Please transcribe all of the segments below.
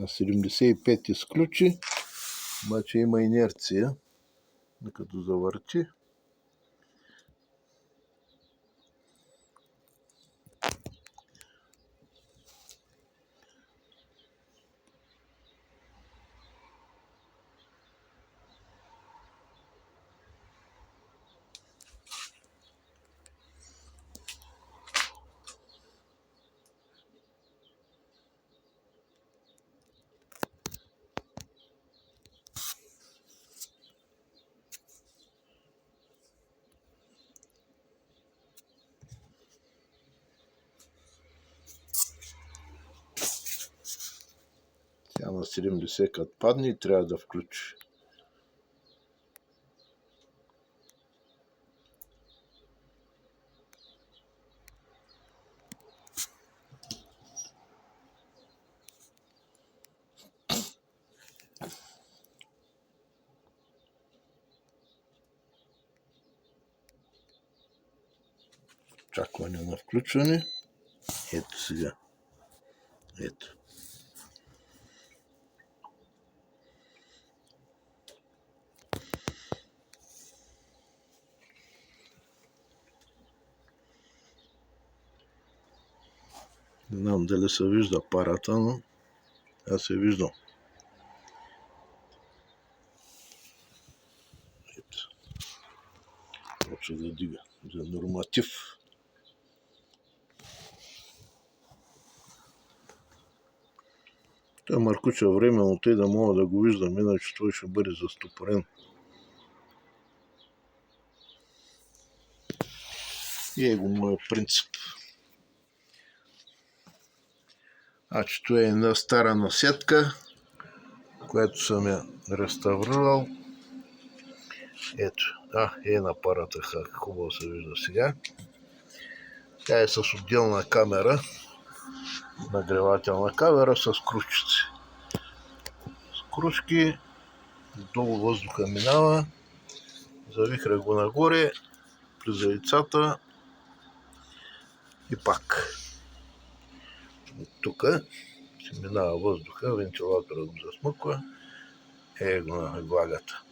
На 75 изключи, обаче има инерция, като завърти. Сега на 70 като падне и трябва да включи. Чакване на включване. Ето сега. Ето. Не знам дали се вижда апарата, но аз се виждам. Ето. Почва да дига. За норматив. Той Маркуча временно тъй да мога да го виждам, иначе той ще бъде застопорен. И е го моят принцип. Това е една стара насетка, която съм я реставрирал. Ето, на апарата, хубаво се вижда сега. Тя е с отделна камера, нагревателна камера с кружчици. С кружки, долу въздуха минава, завихря го нагоре, през яйцата и пак. Тук се минава въздуха, вентилатора го засмъква, го на влагата.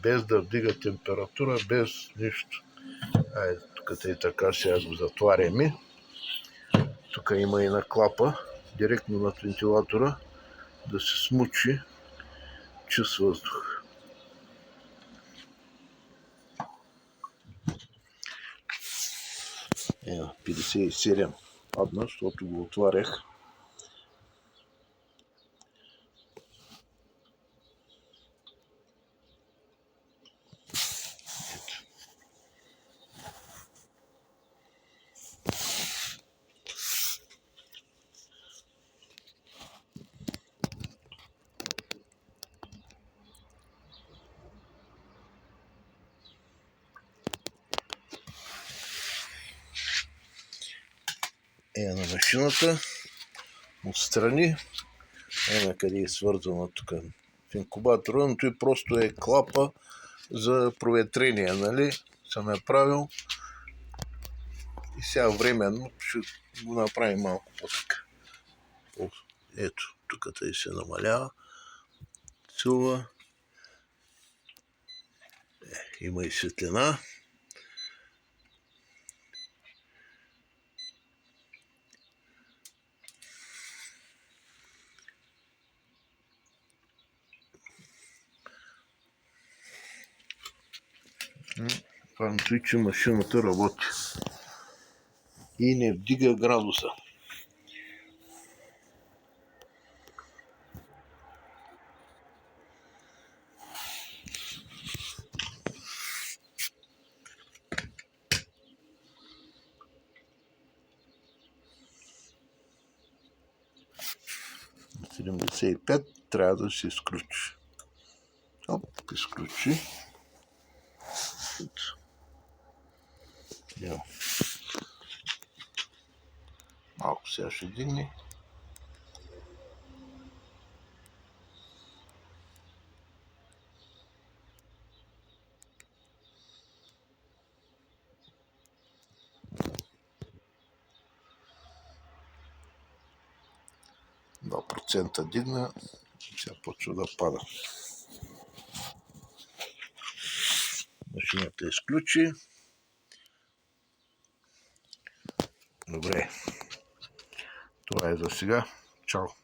Без да вдига температура, без нищо. Тук и така сега го затваряме. Тук има и на клапа, директно над вентилатора, да се смучи чист въздух. На 57 падна, защото го отварях. На машината отстрани, на къде е свързана тук в инкубатора, но той просто е клапа за проветрение, нали? Съм направил и сега временно ще го направим малко по-така. Ето, тук тъй се намалява, силва, има и светлина. Важното е, че машината работи и не вдига градуса. На 75 трябва да се изключи. Изключи. Малко сега ще дигне. 10% дигна. Сега почва да пада. Машината изключи. Добре. Това е за сега. Чао!